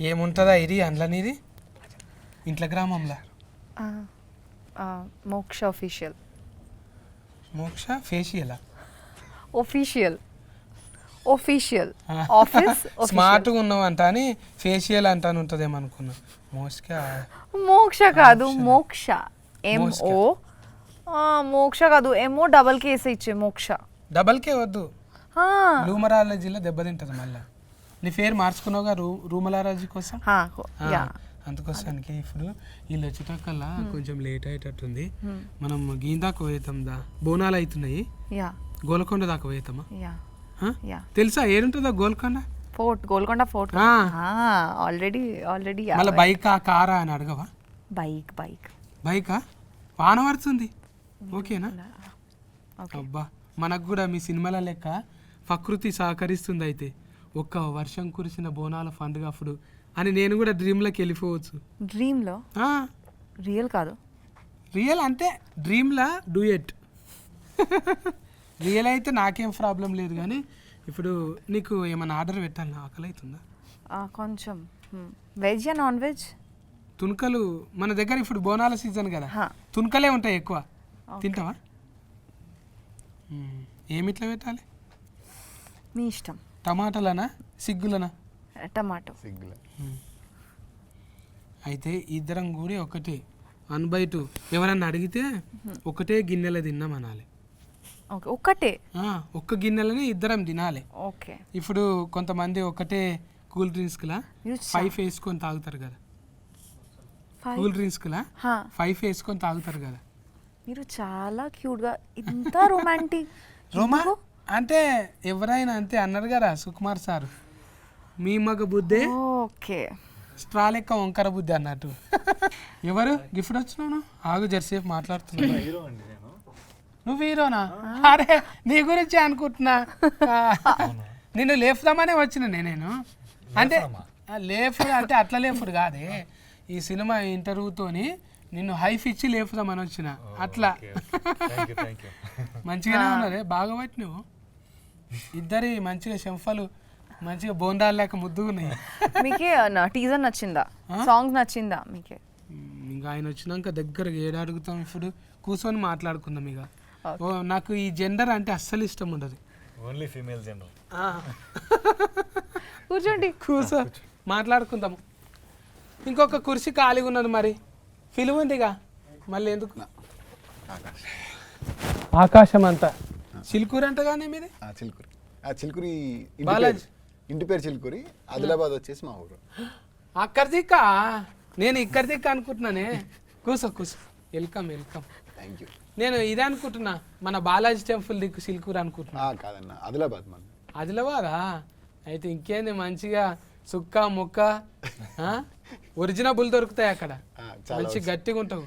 ఏముంటుందా ఇది అందులోనిది ఇంట్లో గ్రామంలో మోక్ష ఆఫీషియల్. మోక్ష ఫేషియలా ఆఫీషియల్ ఆఫీస్ స్మార్ట్గా ఉన్నావంట అని ఫేషియల్ అంటాను ఉంటుందేమో అనుకున్నా. మోక్ష కాదు మోక్ష MO మోక్ష కాదు MO డబల్ కేస్ ఇచ్చే మోక్ష. డబల్ కే వద్దు రూమరాలజీలో దెబ్బతింటది మళ్ళీ. నీ పేరు మార్చుకున్నావుగా రూమరాలజీ కోసం. అందుకోసానికి ఇప్పుడు వీళ్ళు వచ్చేటకల్లా కొంచెం లేట్ అయ్యేటట్టుంది. మనం గీందాకు పోయేతాం దా బోనాలు అవుతున్నాయి. గోల్కొండ దాకా పోయేతామా? తెలుసా ఏడుంటుందా Golconda fort? Golconda fort already మళ్ళీ బైకా కారా అని అడగవా? బైకా వాన పడుతుంది ఓకేనా? అబ్బా మనకు కూడా మీ సినిమాల లెక్క ప్రకృతి సహకరిస్తుంది. అయితే ఒక్క వర్షం కురిసిన బోనాల పండుగ అప్పుడు అని నేను కూడా డ్రీమ్లోకి వెళ్ళిపోవచ్చు. డ్రీమ్లో రియల్ కాదు. రియల్ అంటే డ్రీమ్లా డూయెట్. రియల్ అయితే నాకేం ప్రాబ్లం లేదు. కానీ ఇప్పుడు నీకు ఏమైనా ఆర్డర్ పెట్టాలి, ఆకలి అవుతుందా? కొంచెం వెజ్ నాన్ వెజ్ తుణుకలు మన దగ్గర ఇప్పుడు బోనాల సీజన్ కదా, తుణుకలే ఉంటాయి ఎక్కువ. తింటావా? ఏమిట్లా పెట్టాలి? మీ ఇష్టం. టమాటాలనా సిగ్గులనా? టమాటో. అయితే ఇద్దరం కూడా ఒకటే 1/2. ఎవరన్నా అడిగితే ఒకటే గిన్నెలో తిన్నాం అనాలి. ఒక్కటే ఒక్క గిన్నెలని ఇద్దరం తినాలి. ఓకే. ఇప్పుడు కొంతమంది ఒకటే కూల్ డ్రింక్స్లా 5 వేసుకొని తాగుతారు కదా. కూల్ డ్రింక్స్లా 5 వేసుకొని తాగుతారు కదా. మీరు చాలా క్యూట్గా ఇంత రొమాంటిక్. అంటే ఎవరైనా అంతే అన్నారు కదా సుకుమార్ సార్. మీ మగ బుద్ధే ఓకే స్ట్రా లెక్క వంకర బుద్ధి అన్నట్టు. ఎవరు గిఫ్ట్ వచ్చినావు? ఆగు జర్సేపు మాట్లాడుతున్నా. నువ్వు హీరోనా? అరే నీ గురించి అనుకుంటున్నా. నిన్ను లేపుదామనే వచ్చిన నేను. అంటే లేపుడు అంటే అట్లా లేపుడు కాదే, ఈ సినిమా ఇంటర్వ్యూతోని నిన్ను హైఫ్ ఇచ్చి లేపుదామని వచ్చిన అట్లా. మంచిగానే ఉన్నారే, బాగా పట్టి నువ్వు. ఇద్దరి మంచిగా చెంఫలు మంచిగా బోండాలు లేక ముద్దుగున్నాయి. మీకే టీజర్ నచ్చిందా? సాంగ్ నచ్చిందా మీకే? ఇంకా ఆయన వచ్చినాక దగ్గరగా ఏడు అడుగుతాం. ఇప్పుడు కూర్చొని మాట్లాడుకుందాం. ఇక నాకు ఈ జెండర్ అంటే అస్సలు ఇష్టం ఉండదు. Only female gender. కూర్చోండి, కూర్చో మాట్లాడుకుందాము. ఇంకొక కుర్చీ ఖాళీగా ఉన్నది, మరి పిలువుందిగా మళ్ళీ ఎందుకు? ఆకాశం అంతా చిలుకూరు అంటగానే మీది? చిలుకూరి బాలాజీ. ఇంటి పేరు చిలుకూరి, ఆదిలాబాద్ వచ్చేసి మా ఊరు. అక్కడ దిక్క నేను ఇక్కడ దిక్క అనుకుంటున్నానే. కూర్చో కూర్చో. వెల్కమ్. Thank you. నేను ఇదే అనుకుంటున్నా, మన బాలాజీ టెంపుల్ దిక్కు సిల్కూరు అనుకుంటున్నా. కాదన్న ఆదిలాబాద్. మన ఆదిలాబాదా? అయితే ఇంకేంది మంచిగా సుక్క ముక్క ఒరిజినబుల్ దొరుకుతాయి అక్కడ. మంచి గట్టిగా ఉంటావు.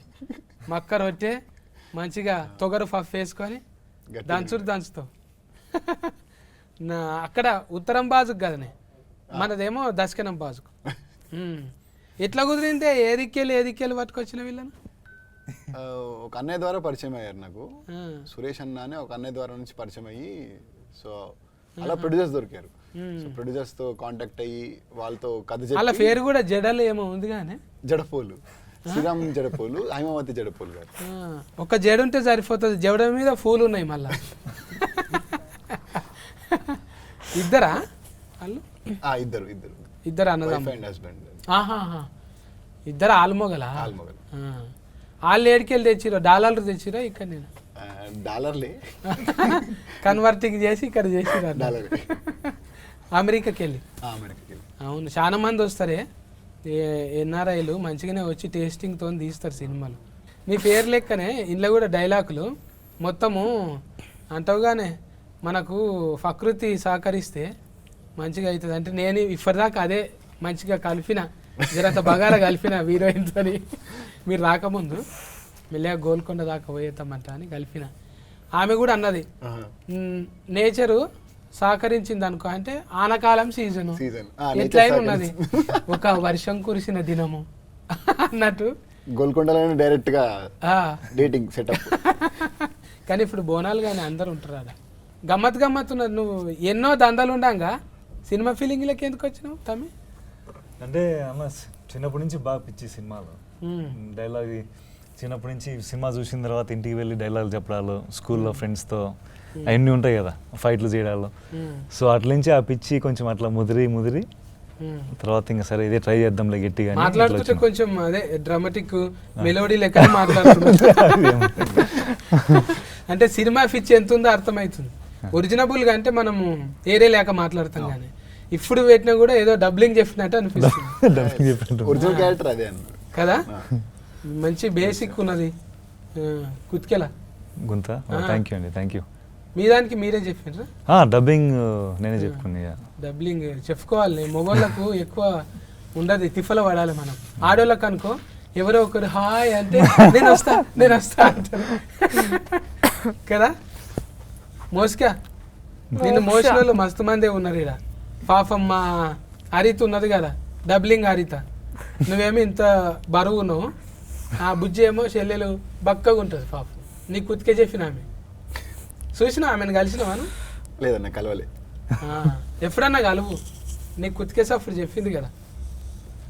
మక్క రొట్టె మంచిగా తొగరు పఫ్ వేసుకొని దంచుతావు. అక్కడ ఉత్తరం బాజుకు కదనే, మనదేమో దశకనం బాజుకు. ఎట్లా కుదిరిందే? ఏదిక్కెళ్ళి పట్టుకొచ్చిన వీళ్ళను? ఒక అన్నయ్య ద్వారా పరిచయం అయ్యారు నాకు. సురేష్ అన్న అని ఒక అన్నయ్య ద్వారా నుంచి పరిచయం అయ్యి, సో అలా ప్రొడ్యూసర్స్ దొరికారు. సో ప్రొడ్యూసర్స్ తో కాంటాక్ట్ అయ్యి వాళ్ళతో కథ చెప్పి. వాళ్ళ పేరు కూడా జడలు ఏమో ఉంది కానీ, జడపోలు, శ్రీరామ్ జడపోలు, హైమావతి జడపోలు గారు. ఒక జడ ఉంటే సరిపోతుంది, జడ మీద పూలు ఉన్నాయి మళ్ళా. ఇద్దరా వాళ్ళు? ఇద్దరు అన్నదమ్ములు. హస్బెండ్. ఇద్దరు ఆల్మొగలా? వాళ్ళు ఏడికెళ్ళి తెచ్చిరో? డాలర్లు తెచ్చిరో? ఇక్కడ నేను డాలర్లే కన్వర్టింగ్ చేసి ఇక్కడ చేసిరా? అమెరికాకి వెళ్ళి. అవును, చాలా మంది వస్తారే ఎన్ఆర్ఐలు, మంచిగానే వచ్చి టేస్టింగ్తో తీస్తారు సినిమాలు. మీ పేరు లెక్కనే ఇంట్లో కూడా డైలాగులు మొత్తము అంటావుగానే. మనకు ప్రకృతి సహకరిస్తే మంచిగా అవుతుంది. అంటే నేను ఇప్పటిదాకా అదే మంచిగా కలిపిన, జరంత బగారా కలిపిన హీరోయిన్తో. మీరు రాకముందు మెల్లగా గోల్కొండ దాకా పోయేద్దామంట అని కలిపిన. ఆమె కూడా అన్నది నేచరు సహకరించింది అనుకో, అంటే ఆనకాలం సీజను ఎట్లయినా ఉన్నది, ఒక వర్షం కురిసిన దినము అన్నట్టు. గోల్కొండలో డైరెక్ట్ గా డేటింగ్ సెటప్. కానీ ఇప్పుడు బోనాలు కానీ అందరు ఉంటారు అలా. గమ్మత్ ఉన్నది. నువ్వు ఎన్నో దందాలు ఉండంగా సినిమా ఫీలింగ్లకి ఎందుకు వచ్చినావు తమ్మి? అంటే అన్న చిన్నప్పటి నుంచి బాగా పిచ్చి సినిమాలు డైలాగ్ చిన్నప్పటి నుంచి సినిమా చూసిన తర్వాత ఇంటికి వెళ్ళి డైలాగ్ చెప్పడాలు స్కూల్లో ఫ్రెండ్స్తో అవన్నీ ఉంటాయి కదా ఫైట్లు చేయడాలు సో అట్ల నుంచి ఆ పిచ్చి కొంచెం అట్లా ముదిరి తర్వాత ఇంకా సరే ఇదే ట్రై చేద్దాంలే గట్టిగా మాట్లాడుతుంటే కొంచెం అదే డ్రామాటిక్ మెలోడీ లెక్క మాట్లాడుతున్నాం. అంటే సినిమా పిచ్చి ఎంత ఉందో అర్థమవుతుంది. ఒరిజినబుల్ గా అంటే మనము ఏరే లేక మాట్లాడతాం కానీ ఇప్పుడు పెట్టినా కూడా ఏదో డబ్లింగ్ చెప్పినట్టు అనిపిస్తుంది. ఒరిజినల్ క్యారెక్టర్ అదే కదా, మంచి బేసిక్ ఉన్నది. కుత్కెలా గుంత థ్యాంక్ యూ అండి, థ్యాంక్ యూ. మీ దానికి మీరే చెప్పినరా? డబ్బింగ్ నేనే చెప్పుకున్నా. డబ్లింగ్ చెప్పుకోవాలి. మొగోళ్ళకు ఎక్కువ ఉండదు, తిఫల పడాలి. మనం ఆడోళ్ళకు అనుకో ఎవరో ఒకరు హాయ్ అంటే నేను వస్తా అంటారు కదా. మోస్కా నిన్ను మోసిన వాళ్ళు మస్తు మందే ఉన్నారు ఇక్కడ. పాపం మా హరిత ఉన్నది కదా, డబ్లింగ్ హరిత. నువ్వేమో ఇంత బరువు ఉన్నావు, ఆ బుజ్జి ఏమో చెల్లెలు బక్కగా ఉంటుంది పాపం. నీకు కుతికే చెప్పిన ఆమె చూసినా, ఆమెను కలిసినావాను? లేదన్న కలవలే. ఎప్పుడన్నా కలువు, నీకు కుతికేసి అప్పుడు చెప్పింది కదా,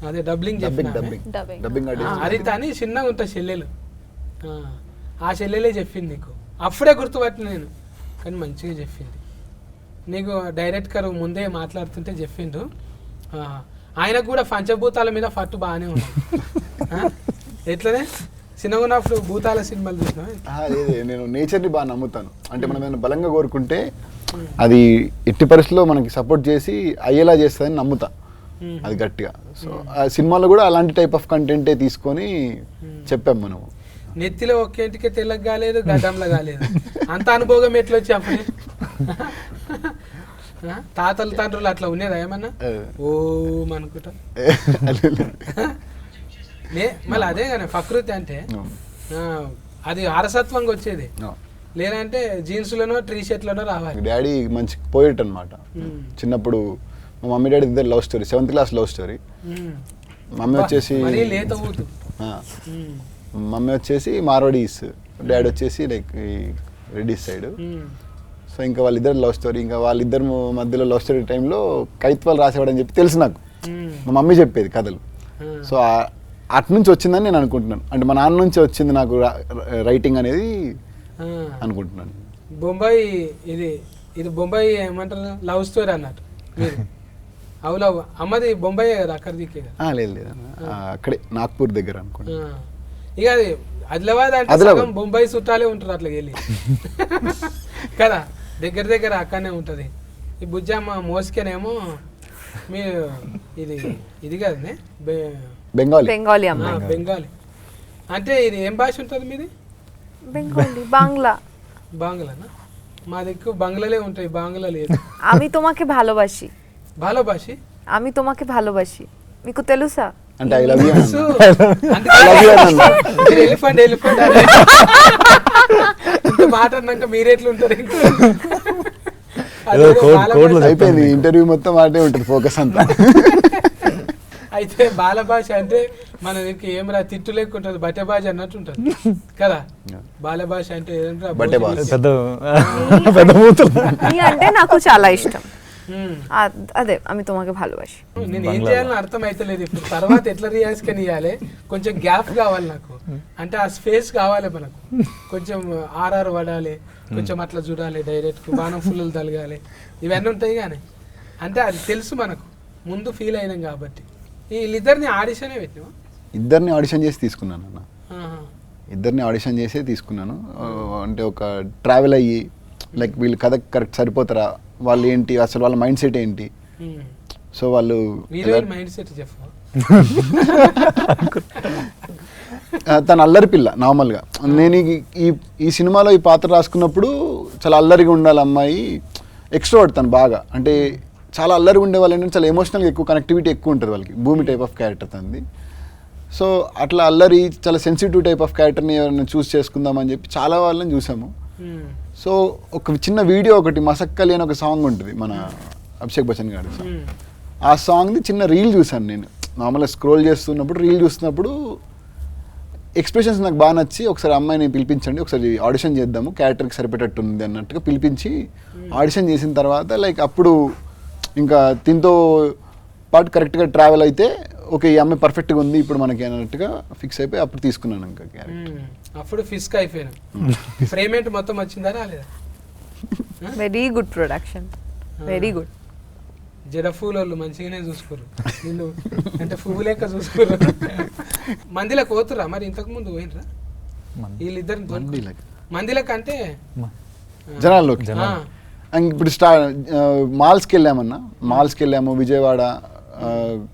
అదే డబ్లింగ్ చెప్పిన హరిత అని చిన్నగా ఉంటుంది చెల్లెలు. ఆ చెల్లెలే చెప్పింది నీకు, అప్పుడే గుర్తుపట్టిన నేను. కానీ మంచిగా చెప్పింది నీకు. డైరెక్టర్ ముందే మాట్లాడుతుంటే చెప్పిండు. ఆయనకు కూడా పంచభూతాల మీద పట్టు బాగానే ఉంది. ఎట్లనే చిన్నగా ఉన్నప్పుడు భూతాల సినిమాలు చూసినా? నేను నేచర్ని బాగా నమ్ముతాను. అంటే మనం ఏమైనా బలంగా కోరుకుంటే అది ఎట్టి పరిస్థితుల్లో మనకి సపోర్ట్ చేసి అయ్యేలా చేస్తుందని నమ్ముతా, అది గట్టిగా. సో ఆ సినిమాలో కూడా అలాంటి టైప్ ఆఫ్ కంటెంటే తీసుకొని చెప్పాం మనం. నెత్తిలో ఒక్కేంటికే తెల్లగా కాలేదు, గడ్డంలో కాలేదు, అంత అనుభవం ఎట్లా వచ్చి అప్పుడే? తాతలు తండ్రులు అట్లా ఉండేదా ఏమన్నా? ఓ అనుకుంటా. మళ్ళీ అదే కానీ ప్రకృతి అంటే అది వారసత్వంగా వచ్చేది, లేదంటే జీన్స్లోనో టీ షర్ట్లోనో రావాలి. డాడీ మంచి పోయిట్ అనమాట. చిన్నప్పుడు మా మమ్మీ డాడీ ఇద్దరు love story, 7th class love story. Mummy వచ్చేసి మార్వాడీస్, డాడీ వచ్చేసి లైక్ రెడ్డి సైడ్. సో ఇంకా వాళ్ళిద్దరు లవ్ స్టోరీ. ఇంకా వాళ్ళిద్దరు మధ్యలో లవ్ స్టోరీ టైంలో కవిత్వాలు రాసేవాడని చెప్పి తెలుసు నాకు, మా మమ్మీ చెప్పేది కథలు. సో అటు నుంచి వచ్చిందని నేను అనుకుంటున్నాను. అంటే మా నాన్న నుంచి వచ్చింది నాకు రైటింగ్ అనేది అనుకుంటున్నాను. బొంబాయి ఇది బొంబాయి ఏమంటారు, లవ్ స్టోరీ అన్నట్టు. అవులా అమ్మది బొంబాయి కదా, అక్కడ దిక్కే? లేదు లేదు, అక్కడే నాగ్పూర్ దగ్గర అనుకుంటా. ఇక అది ఆదిలాబాద్ అంటే బొంబాయి చుట్టాలే ఉంటారు అట్లా వెళ్ళి కదా, దగ్గర అక్కడనే ఉంటది. ఈ బుజ్జమ్మ మోసుకేనేమో మీరు ఇది కదనే బెంగాలీ. బెంగాలీ అంటే ఇది ఏం భాష ఉంటుంది మీది? బెంగాలీ, బాంగ్లానా? మా దగ్గర బంగ్లాలే ఉంటాయి, బాంగ్లా లేదు. আমি তোমাকে ভালোবাসি, আমি তোমাকে ভালোবাসি, మీకు తెలుసా? అంటే ఐ లవ్ యు. ఎలిఫెంట్ ఇంత మాట అన్నాక మీరెట్లుంటారు? అయిపోయింది ఇంటర్వ్యూ మొత్తం వాటే ఉంటుంది ఫోకస్ అంతా. అయితే బాల భాష అంటే మన దగ్గర ఏం రా తిట్టు లేకుంటుంది, బట్టె భాష అన్నట్టు ఉంటుంది కదా. బాల భాష అంటే అంటే నాకు చాలా ఇష్టం. అదే আমি তোমাকে ভালোবাসি. నేను ఏం చేయాలని అర్థం అయితలేదు ఇప్పుడు. తర్వాత ఎట్లా రియాక్షన్ ఇవ్వాలి, కొంచెం గ్యాప్ కావాలి నాకు. అంటే ఆ స్పేస్ కావాలి మనకు, కొంచెం ఆర్ఆర్ పడాలి, కొంచెం అట్లా చూడాలి, డైరెక్ట్ బాణం ఫుల్లు తలగాలి, ఇవన్నీ ఉంటాయి. కానీ అంటే అది తెలుసు మనకు, ముందు ఫీల్ అయినాం కాబట్టి. వీళ్ళిద్దరిని ఆడిషనే పెట్టినా? ఇద్దరిని ఆడిషన్ చేసి తీసుకున్నాను అన్న, ఇద్దరిని ఆడిషన్ చేసే తీసుకున్నాను. అంటే ఒక ట్రావెల్ అయ్యి లైక్ వీళ్ళు కథ కరెక్ట్ సరిపోతారా, వాళ్ళు ఏంటి, అసలు వాళ్ళ మైండ్ సెట్ ఏంటి. సో వాళ్ళు మైండ్ సెట్ చెప్పు. తను అల్లరి పిల్ల నార్మల్గా. నేను ఈ సినిమాలో ఈ పాత్ర రాసుకున్నప్పుడు చాలా అల్లరిగా ఉండాలి అమ్మాయి, ఎక్స్ట్రోవర్ట్ తను బాగా. అంటే చాలా అల్లరిగా ఉండే వాళ్ళు ఏంటంటే చాలా ఎమోషనల్గా ఎక్కువ కనెక్టివిటీ ఎక్కువ ఉంటుంది వాళ్ళకి. భూమి టైప్ ఆఫ్ క్యారెక్టర్ తనది. సో అట్లా అల్లరి చాలా సెన్సిటివ్ టైప్ ఆఫ్ క్యారెక్టర్ని ఎవరైనా చూస్ చేసుకుందామని చెప్పి చాలా వాళ్ళని చూసాము. సో ఒక చిన్న వీడియో ఒకటి మసక్కలి అని ఒక సాంగ్ ఉంటుంది మన అభిషేక్ బచ్చన్ గారి సాంగ్. ఆ సాంగ్ది చిన్న రీల్ చూసాను నేను. నార్మల్గా స్క్రోల్ చేస్తున్నప్పుడు రీల్ చూస్తున్నప్పుడు ఎక్స్ప్రెషన్స్ నాకు బాగా నచ్చి ఒకసారి అమ్మాయిని పిలిపించండి, ఒకసారి ఆడిషన్ చేద్దాము, క్యారెక్టర్కి సరిపెట్టట్టుంది అన్నట్టుగా పిలిపించి ఆడిషన్ చేసిన తర్వాత లైక్ అప్పుడు ఇంకా దీంతో పాటు కరెక్ట్గా ట్రావెల్ అయితే ఓకే ఈ అమ్మాయి పర్ఫెక్ట్గా ఉంది ఇప్పుడు మనకి అన్నట్టుగా ఫిక్స్ అయిపోయి అప్పుడు తీసుకున్నాను ఇంకా క్యారెక్టర్. అప్పుడు ఫిస్క్ అయిపోయాను. ఫ్రేమెంట్ మొత్తం వచ్చిందా రాలేదా? Very good production, very good. జడ పూలు వాళ్ళు మంచిగానే చూసుకోరు నిన్ను, అంటే పువ్వు లెక్క చూసుకోరు. మందిలోకి పోతురా మరి? ఇంతకు ముందు పోయినరా వీళ్ళిద్దరు మందిలోకి? అంటే జనాల్లోకి ఇప్పుడు మాల్స్కి వెళ్ళామన్నా, మాల్స్కి వెళ్ళాము, విజయవాడ,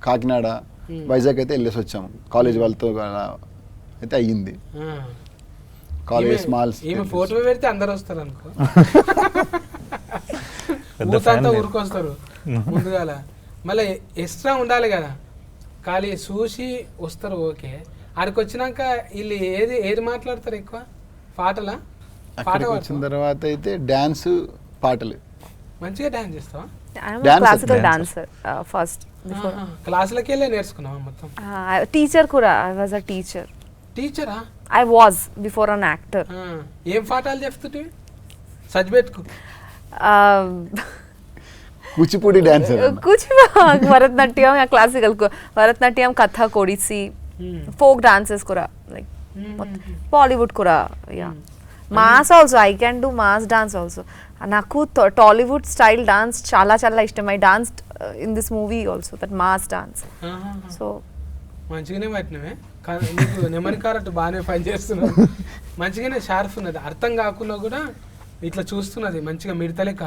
కాకినాడ, వైజాగ్ అయితే వెళ్ళేసి వచ్చాము కాలేజ్ వాళ్ళతో అలా అయితే అయ్యింది. కాలేజ్ మాల్స్ ఈమె ఫోటో పెడితే అందరు వస్తారు అనుకో, ఊరంతా ఊరుకొస్తారు ముందుగాల. మళ్ళీ ఎక్స్ట్రా ఉండాలి కదా, ఖాళీ చూసి వస్తారు ఓకే. ఆడికి వచ్చినాక వీళ్ళు ఏది మాట్లాడతారు ఎక్కువ? పాటలా? పాట వచ్చిన తర్వాత అయితే డాన్స్, పాటలు. మంచిగా డాన్స్ చేస్తావా? Classical dancer first. క్లాసులకి వెళ్ళే నేర్చుకున్నావా మొత్తం? టీచర్ కూడా, ఐ వాజ్ అ టీచర్. టీచరా? I was before an actor. ఏం పాఠాలు చెప్తుంటే సజ్బెట్టుకు? Kuchipudi dancer, Bharatanatyam, classical Bharatanatyam, Kathak, Odissi, folk dances కూడా, లైక్ బాలీవుడ్ కూడా. Yeah, mass also, I can do mass dance also. నాకు టాలీవుడ్ స్టైల్ డాన్స్ చాలా చాలా ఇష్టం. I danced in this movie also, that mass dance. So మంచిగానే పట్టినవే, నీకు నెమరి కారట్ బాగానే పని చేస్తున్నావు. మంచిగానే షార్ప్ ఉన్నది, అర్థం కాకుండా కూడా ఇట్లా చూస్తున్నది మంచిగా మిడతలేక.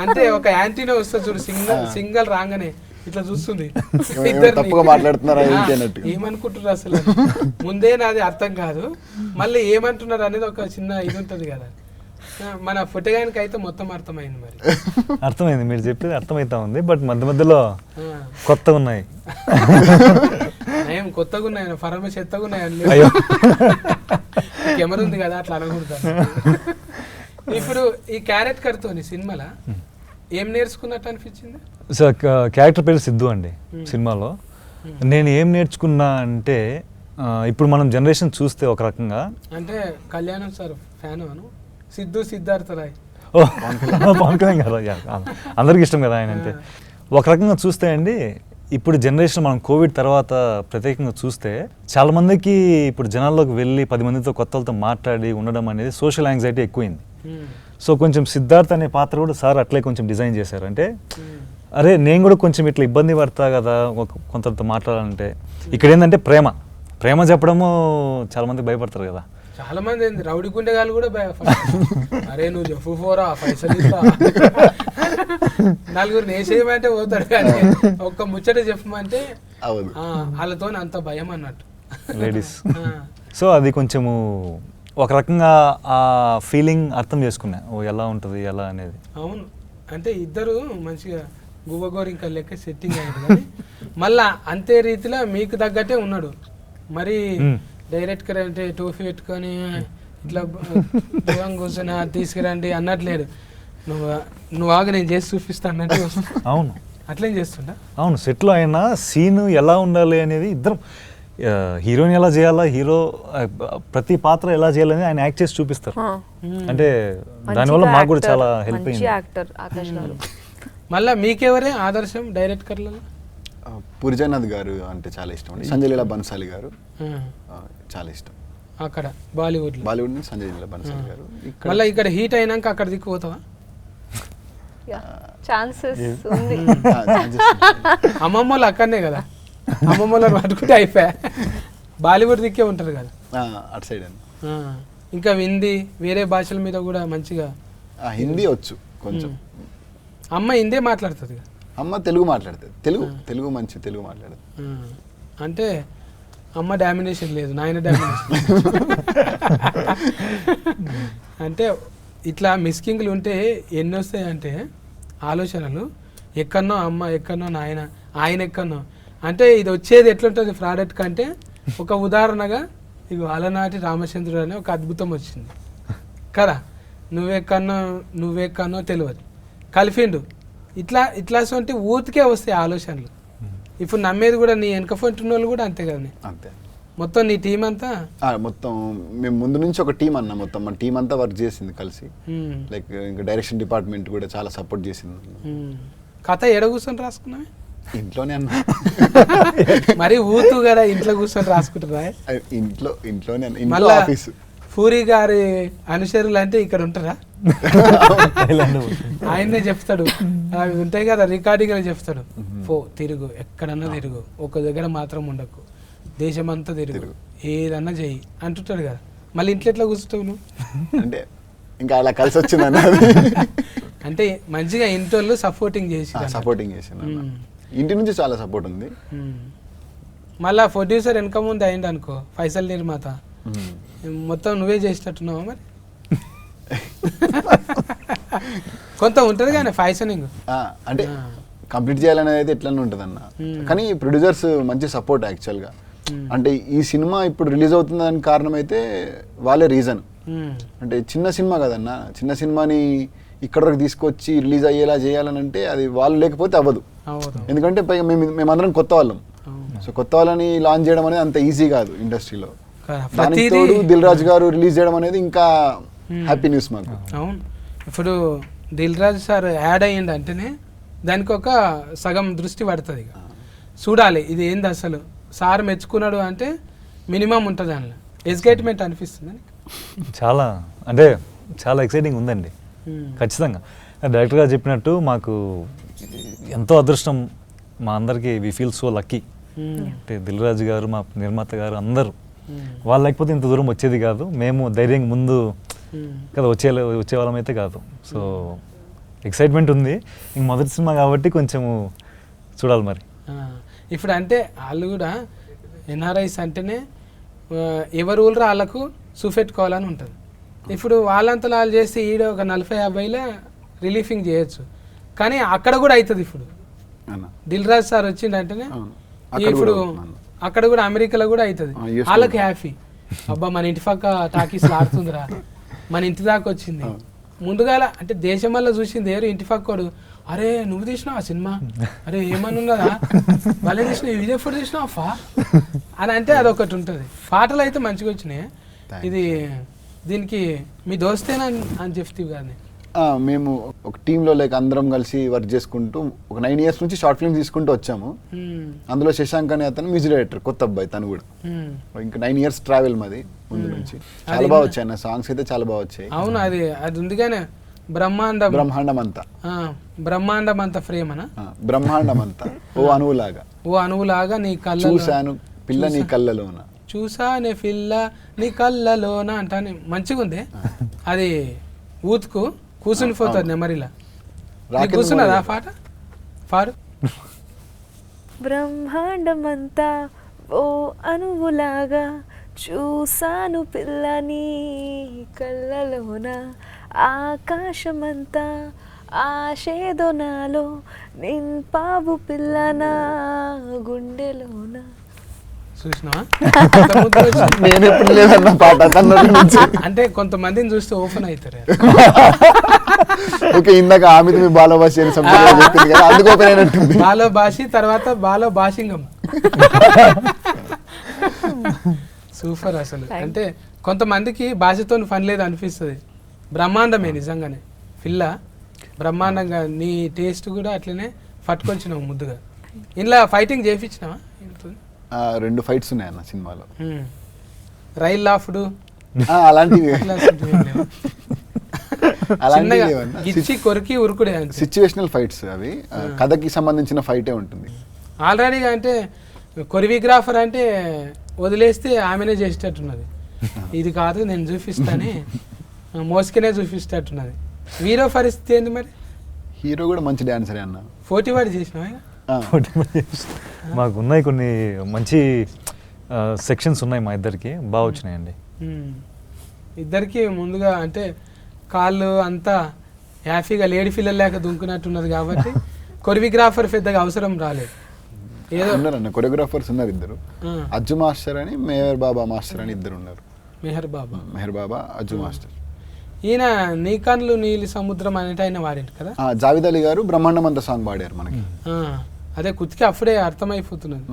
అంటే ఒక యాంటీనా వస్తుంది చూడు, సింగల్ రాగానే ఇట్లా చూస్తుంది. ఏమనుకుంటున్నారు అసలు? ముందే నాది అర్థం కాదు, మళ్ళీ ఏమంటున్నారు అనేది ఒక చిన్న ఇది ఉంటుంది కదా. మన పుట్టగానికి అయితే మొత్తం అర్థమైంది. మరి అర్థమైంది, మీరు చెప్పేది అర్థమైతా ఉంది, బట్ మధ్య మధ్యలో కొత్తగా ఉన్నాయి. ఏం కొత్తగా ఉన్నాయి? ఫరమ చెత్తగా ఉన్నాయని కెమెరా ఉంది కదా, అట్లా అనకూడదు. ఇప్పుడు ఈ క్యారెక్టర్ తోని సినిమాలో ఏం నేర్చుకున్నట్టు అనిపించింది? సార్ క్యారెక్టర్ పేరు సిద్ధు అండి సినిమాలో. నేను ఏం నేర్చుకున్నా అంటే, ఇప్పుడు మనం జనరేషన్ చూస్తే ఒక రకంగా, అంటే కళ్యాణం సార్ ఫ్యాన్ అను, సిద్ధు సిద్ధార్థ రాయ్, పవన్ కళ్యాణ్ కదా, అందరికి ఇష్టం కదా ఆయన అంటే. ఒక రకంగా చూస్తే అండి, ఇప్పుడు జనరేషన్ మనం కోవిడ్ తర్వాత ప్రత్యేకంగా చూస్తే చాలా మందికి ఇప్పుడు జనాల్లోకి వెళ్ళి 10 మందితో కొత్తలతో మాట్లాడి ఉండడం అనేది సోషల్ యాంగ్జైటీ ఎక్కువైంది. సో కొంచెం సిద్ధార్థ్ అనే పాత్ర కూడా సార్ అట్లే కొంచెం డిజైన్ చేశారు. అంటే అరే నేను కూడా కొంచెం ఇట్లా ఇబ్బంది పడతా కదా కొంతతో మాట్లాడాలంటే. ఇక్కడ ఏంటంటే ప్రేమ చెప్పడము చాలా మంది భయపడతారు కదా. చాలా మంది ఏంది రౌడీ గుండెగాళ్ళు కూడా అరే నువ్వు చెప్పు పోరా పైసలు ఇస్తా, నలుగురు నేసేయమంటే పోతాడు, కానీ ఒక్క ముచ్చట చెప్పమంటే వాళ్ళతో అంత భయం అన్నట్టు లేడీస్. సో అది కొంచెము ఒక రకంగా ఆ ఫీలింగ్ అర్థం చేసుకున్నా, ఓ ఎలా ఉంటుంది ఎలా అనేది. అవును, అంటే ఇద్దరు మంచిగా గువ్వగోరు ఇంకా లెక్క సెట్టింగ్ అయ్యారు, కానీ మళ్ళా అంతే రీతిలో మీకు తగ్గట్టే ఉన్నాడు. మరి డైరెక్ట్గా అంటే టోఫీ పెట్టుకొని ఇట్లా దూరం కూర్చొని తీసుకురండి అన్నట్లేదు. నువ్వు ఆగు నేను చేసి చూపిస్తా అన్నట్టు. అవును, అట్లేం చేస్తుంటా. అవును, సెట్లో అయినా సీన్ ఎలా ఉండాలి అనేది ఇద్దరం, హీరోని ఎలా చేయాలా, హీరో ప్రతి పాత్ర ఎలా చేయాలని ఆయన యాక్ట్ చేసి చూపిస్తారు. అంటే దానివల్ల మాకు కూడా చాలా హెల్ప్ అయింది. మళ్ళీ మీకెవరే ఆదర్శం డైరెక్టర్లలో? పూరి జగన్నాథ్ గారు అంటే చాలా ఇష్టం అండి. సంజయ్ లీలా బన్సాలి గారు చాలా ఇష్టం. అక్కడ బాలీవుడ్ నుంచి సంజయ్ లీలా బన్సాలి గారు. మళ్ళీ ఇక్కడ హీట్ అయినాక అక్కడ దిక్కుపోతావా? అమ్మమ్మలు అక్కడనే కదా, అమ్మమ్మలను పట్టుకుంటే అయిపోయా. బాలీవుడ్ దిక్కే ఉంటారు కదా అటు సైడ్ అండి. ఇంకా హిందీ వేరే భాషల మీద కూడా మంచిగా. హిందీ వచ్చు కొంచెం. అమ్మ హిందీ మాట్లాడుతుంది కదా? అమ్మ తెలుగు మాట్లాడుతుంది. తెలుగు మంచి తెలుగు మాట్లాడుతుంది. అంటే అమ్మ డామినేషన్ లేదు, నాయన డామినేషన్. అంటే ఇట్లా మిస్కింగ్లు ఉంటే ఎన్ని వస్తాయంటే ఆలోచనలు, ఎక్కడనో అమ్మ ఎక్కడనో నాయన, ఆయన ఎక్కడనో. అంటే ఇది వచ్చేది ఎట్లుంటుంది ప్రోడక్ట్ కంటే, ఒక ఉదాహరణగా ఇగో అలనాటి రామచంద్రుడు అనే ఒక అద్భుతం వచ్చింది కదా, నువ్వెక్కడనో తెలియదు కలిపిండు. ఇట్లా సొంటి ఊతికే వస్తాయి ఆలోచనలు. ఇప్పుడు నమ్మేది కూడా నీ వెనక ఫంటున్న వాళ్ళు కూడా అంతే కదా. అంతే మొత్తం నీ టీం అంతా మొత్తం మేము ముందు నుంచి ఒక టీం అన్న, మొత్తం మన టీం అంతా వర్క్ చేసింది కలిసి. లైక్ ఇంకా డైరెక్షన్ డిపార్ట్మెంట్ కూడా చాలా సపోర్ట్ చేసింది. కథ ఎడ కూర్చొని రాసుకున్నావే? ఇంట్లోనే అన్న. మరి ఊతు కదా ఇంట్లో కూర్చొని రాసుకుంటారా? ఇంట్లోనే మళ్ళా ఆఫీస్. పూరి గారి అనుచరులు అంటే ఇక్కడ ఉంటారా? ఆయన్నే చెప్తాడు, అవి ఉంటాయి కదా రికార్డింగ్ అని చెప్తాడు, తిరుగు ఎక్కడన్నా తిరుగు, ఒక దగ్గర మాత్రం ఉండకు, దేశమంతా తిరుగు, ఏదన్నా చెయ్యి అంటుంటాడు కదా. మళ్ళీ ఇంట్లో ఎట్లా కూర్చుంటావు నువ్వు? అంటే ఇంకా అలా కలిసి వచ్చిందన్న. అంటే మంచిగా ఇంట్లో సపోర్టింగ్ చేసి ఇంటి నుంచి చాలా సపోర్ట్ ఉంది. మళ్ళా ప్రొడ్యూసర్ వెనక ముందు అయింది అనుకో, ఫైసల్ నిర్మాత, మొత్తం నువ్వే చేసేటట్టున్నావా మరి? కొంత ఉంటుంది కానీ ఫైసనింగ్ అంటే కంప్లీట్ చేయాలనేది అయితే ఎట్లనే ఉంటుంది అన్న. కానీ ప్రొడ్యూసర్స్ మంచి సపోర్ట్ యాక్చువల్గా. అంటే ఈ సినిమా ఇప్పుడు రిలీజ్ అవుతుంది దానికి కారణం అయితే వాళ్ళే రీజన్. అంటే చిన్న సినిమా కదన్న, చిన్న సినిమాని ఇక్కడ వరకు తీసుకొచ్చి రిలీజ్ అయ్యేలా చేయాలని అంటే అది వాళ్ళు లేకపోతే అవ్వదు. ఎందుకంటే పైగా మేమందరం కొత్త వాళ్ళం. సో కొత్త వాళ్ళని లాంచ్ చేయడం అనేది అంత ఈజీ కాదు ఇండస్ట్రీలో. దానికి తోడు దిల్ రాజు గారు రిలీజ్ చేయడం అనేది ఇంకా హ్యాపీ న్యూస్ మాకు. అవును, ఇప్పుడు దిల్ రాజు సార్ యాడ్ అయ్యింది అంటేనే దానికి ఒక సగం దృష్టి పడుతుంది. ఇక చూడాలి ఇది ఏంది అసలు, సార్ మెచ్చుకున్నాడు అంటే మినిమం ఉంటుంది దానిలో. ఎగ్జైట్మెంట్ అనిపిస్తుంది చాలా, అంటే చాలా ఎక్సైటింగ్ ఉందండి ఖచ్చితంగా. డైరెక్టర్ గారు చెప్పినట్టు మాకు ఎంతో అదృష్టం, మా అందరికీ వి ఫీల్ సో లక్కీ. అంటే దిల్ రాజు గారు, మా నిర్మాత గారు అందరూ, వాళ్ళు లేకపోతే ఇంత దూరం వచ్చేది కాదు. మేము ధైర్యంగా ముందు కదా వచ్చేవాళ్ళం అయితే కాదు. సో ఎక్సైట్మెంట్ ఉంది. ఇంక మొదటి సినిమా కాబట్టి కొంచెము చూడాలి మరి. ఇప్పుడు అంటే వాళ్ళు కూడా ఎన్ఆర్ఐస్ అంటేనే ఎవరు ఊళ్ళో వాళ్ళకు చూపెట్టుకోవాలని ఉంటుంది. ఇప్పుడు వాళ్ళంతా వాళ్ళు చేస్తే ఈడ ఒక 40-50లో రిలీఫింగ్ చేయొచ్చు, కానీ అక్కడ కూడా అవుతుంది. ఇప్పుడు దిల్ రాజు సార్ వచ్చిండంటేనే ఇప్పుడు అక్కడ కూడా అమెరికాలో కూడా అవుతుంది. వాళ్ళకి హ్యాపీ, అబ్బా మన ఇంటి పక్క టాకీస్ ఆడుతుందిరా, మన ఇంటి దాకా వచ్చింది. ముందుగాల అంటే దేశం వల్ల చూసింది ఎవరు, ఇంటి పక్కోడు, అరే నువ్వు తీసినావు ఆ సినిమా, అరే ఏమని ఉన్నదా వాళ్ళే తీసినావు, ఇది ఎప్పుడు తీసినావు ఫా అని అంటే అదొకటి ఉంటుంది. పాటలు అయితే మంచిగా వచ్చినాయి. ఇది దీనికి మీ దోస్తేనా అని చెప్తావు కానీ మేము ఒక టీంలో లైక్ అందరం కలిసి వర్క్ చేసుకుంటూ ఒక 9 years నుంచి షార్ట్ ఫిల్మ్స్ తీసుకుంటూ వచ్చాము. అందులో శశాంక్ అనే అతను మ్యూజిక్ డైరెక్టర్, కొత్త అబ్బాయి తను కూడా. ఇంకా 9 years ట్రావెల్ మాది ముందు నుంచి. చాలా బాగా వచ్చాయి అన్న సాంగ్స్ అయితే, చాలా బాగా వచ్చాయి. అవును, అది ఉంది కానీ బ్రహ్మాండం అంతా బ్రహ్మాండం అంతా ఫ్రేమ్ అనా, బ్రహ్మాండం అంతా ఓ అణువులాగా నీ కళ్ళ చూశాను పిల్ల నీ కళ్ళలోన, చూసానే పిల్ల నీ కళ్ళలోన అంటానే మంచిగా ఉంది. అది ఊతుకు కూర్చుని పోతుంది నెమరిలా. కూర్చున్నదా పాట పాడు. బ్రహ్మాండమంతా ఓ అణువులాగా చూసాను పిల్లని కళ్ళలోన, ఆకాశమంతా ఆశేదో నాలో నింపావు పిల్లనా గుండెలోన. చూసినావా? నేను ఎప్పుడు లేదన్న పాట అంటే కొంతమందిని చూస్తే ఓపెన్ అవుతారు. ఓకే, ఇందాక ఆమె బాలభాషి అని చెప్పింది కదా, అందుకు ఓపెన్ అయినట్టుంది. బాలభాషి తర్వాత బాలభాషింగం. సూపర్ అసలు. అంటే కొంతమందికి భాషతో పని లేదు అనిపిస్తుంది. బ్రహ్మాండమే నిజంగానే పిల్ల, బ్రహ్మాండంగా. నీ టేస్ట్ కూడా అట్లనే పట్టుకొచ్చినావు ముద్దుగా. ఇలా ఫైటింగ్ చేయించినావా? 2 fights ఉన్నాయన్న సినిమాలో. రైల్ లాఫ్డ్ అలాంటివి కొరికి ఉరుకుడే సిచ్యువేషనల్ ఫైట్స్ అవి. కథకి సంబంధించిన ఫైటే ఉంటుంది ఆల్రెడీగా. అంటే కొరియోగ్రాఫర్ అంటే వదిలేస్తే ఆమెనే చేసేటట్టున్నది. ఇది కాదు నేను చూపిస్తానే, మోసుకునే చూపిస్తట్టున్నది. హీరో పరిస్థితి ఏంది మరి? హీరో కూడా మంచి డాన్సరే అన్న. 40 వాడి చేసినావా? మాకు ఉన్నాయి కొన్ని మంచి సెక్షన్స్ ఉన్నాయి మా ఇద్దరికి, బాగా వచ్చినాయండి. ఇద్దరికి ముందుగా అంటే కాళ్ళు అంతా హ్యాపీగా లేడీ ఫిల్లర్ లేక దుంకున్నట్టున్నది కాబట్టి కొరియోగ్రాఫర్ పెద్దగా అవసరం రాలేదు. ఏదో ఉన్నారన్న కొరియోగ్రాఫర్స్ ఉన్నారు ఇద్దరు, అజ్జు మాస్టర్ అని మెహర్ బాబా మాస్టర్ అని ఇద్దరు ఉన్నారు. మెహర్ బాబా అజ్జు మాస్టర్. ఈయన నీ కన్నులు నీలి సముద్రం అనేటి ఆయన వాడింది కదా. జావేద్ అలీ గారు బ్రహ్మాండం అంత సాంగ్ పాడారు మనకి. అదే కుతికి అప్పుడే అర్థమైపోతున్నది.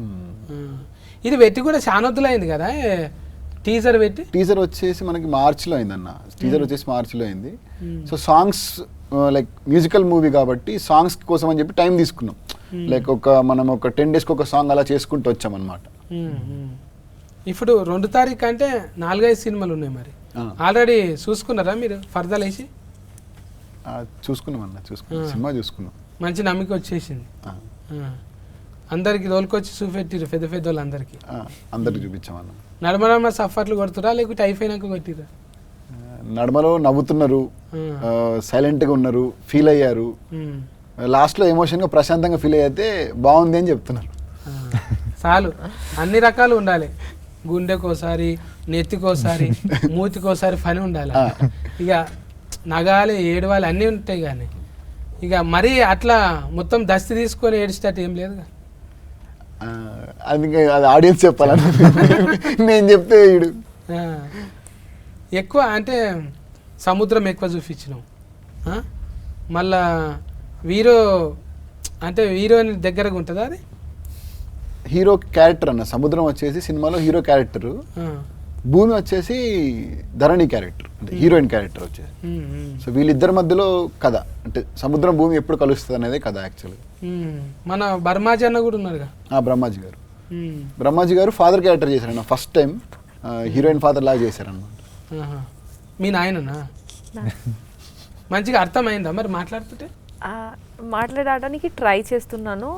ఇది పెట్టి కూడా చానొద్దులు అయింది కదా టీజర్ పెట్టి. టీజర్ వచ్చేసి మనకి మార్చిలో అయిందన్న, టీజర్ వచ్చేసి మార్చిలో అయింది. So songs like musical movie కాబట్టి సాంగ్స్ కోసం అని చెప్పి టైం తీసుకున్నాం. లైక్ మనం ఒక 10 daysకి ఒక సాంగ్ అలా చేసుకుంటూ వచ్చాం అనమాట. ఇప్పుడు 2 తారీఖు అంటే 4-5 సినిమాలు ఉన్నాయి మరి. ఆల్రెడీ చూసుకున్నారా మీరు ఫర్దర్ వేసి? చూసుకున్నాం అన్న, సినిమా చూసుకున్నాం. మంచి నమ్మిక వచ్చేసింది. అందరికి తోలుకొచ్చి చూపెట్టిరు పెద్ద పెద్ద వాళ్ళందరికీ. అందరికి చూపించామన్న. నడమ సఫర్లు కొడుతురా లేకపోతే అయిపోయినాక కొట్టిరా? నడమలో నవ్వుతున్నారు, సైలెంట్గా ఉన్నారు, ఫీల్ అయ్యారు. లాస్ట్లో ఎమోషన్గా ప్రశాంతంగా ఫీల్ అయితే బాగుంది అని చెప్తున్నారు. చాలు, అన్ని రకాలు ఉండాలి. గుండెకోసారి, నెత్తికోసారి, మూతికోసారి పని ఉండాలి. ఇక నగాలి, ఏడవాలి అన్నీ ఉంటాయి. కానీ ఇక మరీ అట్లా మొత్తం దస్తి తీసుకొని ఏడిచేటట్టు ఏం లేదు. అది ఆడియన్స్ చెప్పాలని నేను చెప్తే వీడు ఎక్కువ అంటే సముద్రం ఎక్కువ చూపించినాం. మళ్ళా హీరోయిన్ దగ్గరగా ఉంటుందా అది? హీరో క్యారెక్టర్ అన్న, సముద్రం వచ్చేసి సినిమాలో హీరో క్యారెక్టర్, భూమి వచ్చేసి ధరణి క్యారెక్టర్, అంటే హీరోయిన్ క్యారెక్టర్ వచ్చేసి. సో వీళ్ళిద్దరి మధ్యలో కథ, అంటే సముద్రం భూమి ఎప్పుడు కలుస్తుంది అనేది కథ యాక్చువల్గా. మన బ్రహ్మాజీ అన్న కూడా ఉన్నారుగా. బ్రహ్మాజీ గారు ఫాదర్ క్యారెక్టర్ చేశారన్న, ఫస్ట్ టైం హీరోయిన్ ఫాదర్ లాగా చేశారన్నమాట. మీ నాయననా? మంచిగా అర్థమైందా మరి మాట్లాడుతుంటే? మాట్లాడడానికి ట్రై చేస్తున్నాను,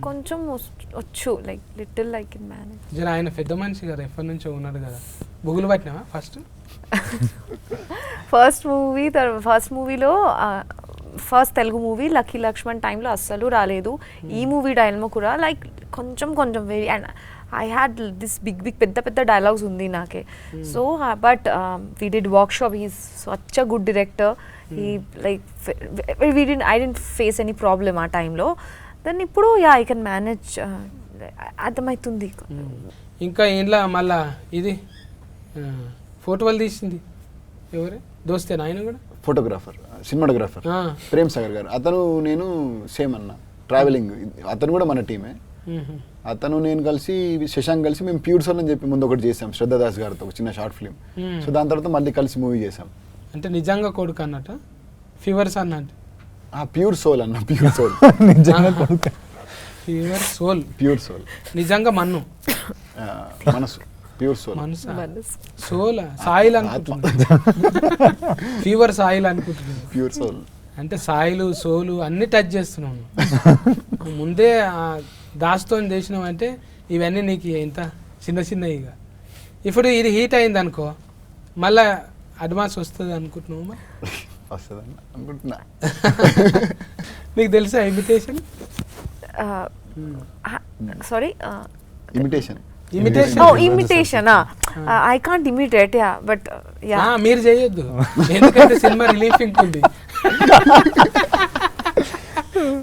కొంచెం వచ్చు, like little like in manage. జర ఆయన పెద్ద మనిషి కదా, ఎప్పటి నుంచో ఉన్నాడు కదా. బుగులు పట్టినావా ఫస్ట్ మూవీలో first Telugu movie lucky Lakshman టైంలో అస్సలు రాలేదు. ఈ మూవీ డైలాగ్ కూడా లైక్ కొంచెం very, and I had this big పెద్ద డైలాగ్స్ ఉంది నాకే. So but we did workshop, he's such a good director. he like I didn't face any problem ఆ టైంలో. దెన్ ఇప్పుడు ఐ కెన్ మేనేజ్, అర్థమవుతుంది. ఇంకా ఇంట్లో మళ్ళా ఇది ఫోటోలు తీసింది ఎవరే దోస్తేనా? ఆయన కూడా ఫోటోగ్రాఫర్, సినిమాటోగ్రాఫర్ ప్రేమ్ సాగర్ గారు. అతను నేను సేమ్ అన్న, ట్రావెలింగ్. అతను కూడా మన టీమే. అతను నేను కలిసి, శశాంక్ కలిసి మేము ప్యూర్ సోల్ అని చెప్పి ముందు ఒకటి చేసాం శ్రద్ధాదాస్ గారితో, ఒక చిన్న షార్ట్ ఫిల్మ్. సో దాని తర్వాత మళ్ళీ కలిసి మూవీ చేసాం. అంటే నిజంగా కొడుకు అన్నట్ట, ఫీవర్స్ అన్నట్టు? ప్యూర్ సోల్ అన్న, ప్యూర్ సోల్. నిజంగా కొడుకు, ప్యూర్ సోల్ నిజంగా మనసు, ప్యూర్ సోల్, సోల్ సాయిల్ అనుకుంటున్నా, ఫీవర్ సాయిల్ అనుకుంటున్నా. ప్యూర్ సోల్ అంటే సాయిలు సోలు అన్ని టచ్ చేస్తున్నాను. ముందే దాస్తో చేసినావు అంటే ఇవన్నీ నీకు ఎంత చిన్నవి. ఇక ఇప్పుడు ఇది హీట్ అయింది అనుకో, మళ్ళా అడ్వాన్స్ వస్తుంది అనుకుంటున్నావు? వస్తుందని అనుకుంటున్నా. నీకు తెలుసా imitation? Sorry, imitation I can't imitate, yeah, but yeah. మీరు చేయొద్దు, ఎందుకంటే సినిమా రిలీఫ్ ఉంటుంది.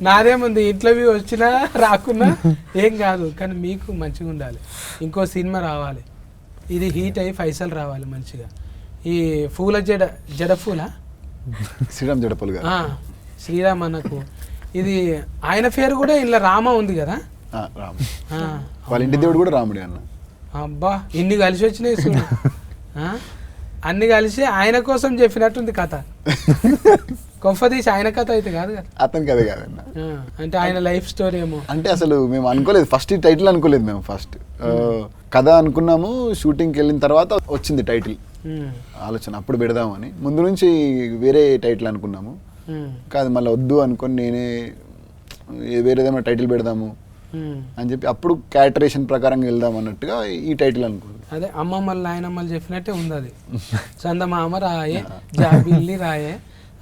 నాదేముంది, ఇంటర్వ్యూ వచ్చినా రాకున్నా ఏం కాదు, కానీ మీకు మంచిగా ఉండాలి. ఇంకో సినిమా రావాలి, ఇది హీట్ అయ్యి పైసలు రావాలి మంచిగా. ఈ పూల జడ పూల శ్రీరామ్ జడపూల్ గారు, శ్రీరామ్ అన్నకు ఇది ఆయన పేరు కూడా ఇలా రామ ఉంది కదా. వాళ్ళ ఇంటి దేవుడు కూడా రాముడి అన్న. అబ్బా, ఇన్ని కలిసి వచ్చినాయి చూడు. అన్ని కలిసి ఆయన కోసం చెప్పినట్టుంది కథ. కొంపదీసి ఆయన కథ అయితే కాదు కదా? అతని కథ కాదన్న, అంటే ఆయన లైఫ్ స్టోరీ ఏమో. అంటే అసలు మేము అనుకోలేదు, ఫస్ట్ టైటిల్ అనుకోలేదు మేము. ఫస్ట్ కథ అనుకున్నాము, షూటింగ్కి వెళ్ళిన తర్వాత వచ్చింది టైటిల్ ఆలోచన, అప్పుడు పెడదామని. ముందు నుంచి వేరే టైటిల్ అనుకున్నాము, కాదు మళ్ళీ వద్దు అనుకొని నేనే వేరేదేమైనా టైటిల్ పెడదాము అని చెప్పి అప్పుడు క్యారెక్టరేషన్ ప్రకారంగా వెళ్దాం అన్నట్టుగా ఈ టైటిల్ అనుకోండి. అదే అమ్మమ్మలు నాయనమ్మలు చెప్పినట్టే ఉంది అది. చందమామ రాయే, జాబిల్లి రాయే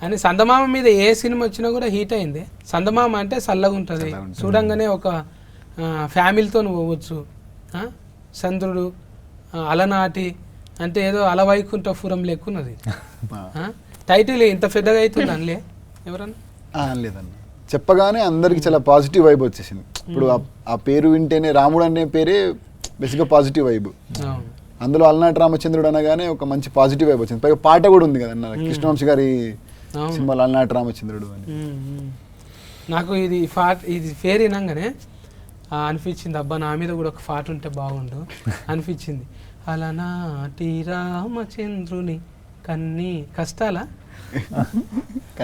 అని. చందమామ మీద ఏ సినిమా వచ్చినా కూడా హీట్ అయింది. చందమామ అంటే చల్లగా ఉంటుంది, చూడంగానే ఒక ఫ్యామిలీతో పోవచ్చు. చంద్రుడు అలనాటి అంటే ఏదో అలవైకుంఠపురం లెక్కున్నది. టైటిల్ ఇంత పెద్దగా అవుతుంది అనలే ఎవరన్నా? లేదన్న, చెప్పగానే అందరికి చాలా పాజిటివ్ వైబ్ వచ్చేసింది. ఇప్పుడు ఆ పేరు వింటేనే, రాముడు అనే పేరే బేసిక్గా పాజిటివ్ వైబ్. అందులో అలనాటి రామచంద్రుడు అనగానే ఒక మంచి పాజిటివ్ వైబ్ వచ్చింది. పైగా పాట కూడా ఉంది కదన్న, కృష్ణవంశీ గారి సినిమాలో అలనాటి రామచంద్రుడు అని. నాకు ఇది పేరు వినంగానే అనిపించింది, అబ్బా నా మీద కూడా ఒక పాట ఉంటే బాగుండు అనిపించింది. అలనాటి రామచంద్రుని కన్నీ కష్టాలా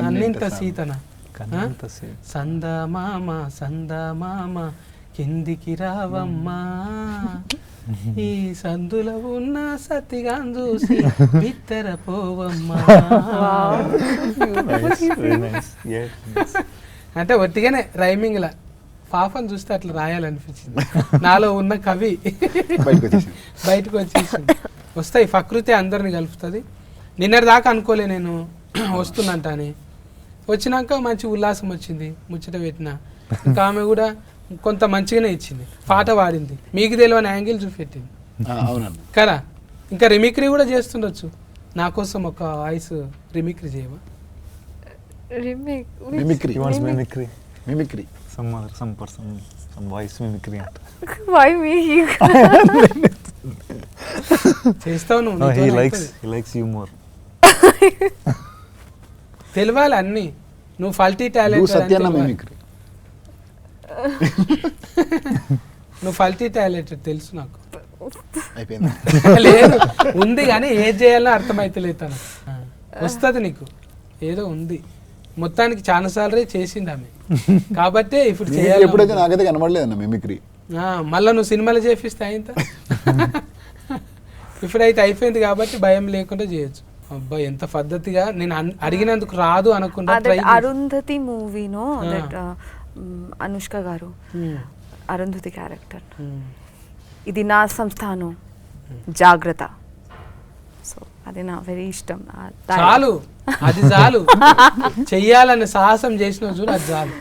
అన్నింత సీతన సందమామ సందమామ కిందికి రావమ్మా ఈ సందులో ఉన్న సతిగా చూసి బిత్తర పోవమ్మా. అంటే ఒట్టిగానే రైమింగ్ లా పాపని చూస్తే అట్లా రాయాలనిపించింది, నాలో ఉన్న కవి బయటకు వచ్చేసింది. వస్తాయి, ప్రకృతి అందరిని కలుపుతుంది. నిన్నటి దాకా అనుకోలే నేను వస్తున్నంట అని, వచ్చినాక మంచి ఉల్లాసం వచ్చింది, ముచ్చట పెట్టిన. ఇంకా ఆమె కూడా కొంత మంచిగానే ఇచ్చింది, పాట పాడింది, మీకు తెలియని యాంగిల్ చూపెట్టింది కదా. ఇంకా రిమిక్రీ కూడా చేస్తుండొచ్చు, నా కోసం ఒక వాయిస్ రిమిక్రీ చేయవా? Mimicry some person, some voice mimicry anta. Why me? చేస్తావు నువ్వు. No, he likes you more. తెలియాలి అన్ని, నువ్వు ఫల్టీ టాలెంట్, సత్యన్న మిమిక్రీ, నువ్వు ఫల్టీ టాలెంట్ తెలుసు నాకు. అయిపోయింది. లేదు ఉంది కానీ ఏది చేయాలో అర్థమైతలేదు తను. వస్తుంది నీకు, ఏదో ఉంది మొత్తానికి. చాలా సార్లు చేసింది ఆమె కాబట్టి ఇప్పుడు చేయాలి. ఎప్పుడైతే నాకైతే కనబడలేదు అన్న మిమిక్రీ. మళ్ళీ నువ్వు సినిమాలు చేపిస్తే అయింత. ఇప్పుడైతే అయిపోయింది కాబట్టి భయం లేకుండా చేయొచ్చు. అబ్బా ఎంత పద్ధతిగా, నేను అడిగినందుకు రాదు అనకుండా. అరుంధతి మూవీనో అనుష్క గారు అరుంధతి క్యారెక్టర్, ఇది నా సంస్థానం జాగ్రత్త, సో అది నా వెరీ ఇష్టం. చాలు, అది చాలు. చెయ్యాలని సాహసం చేసిన చూడు, అది చాలు.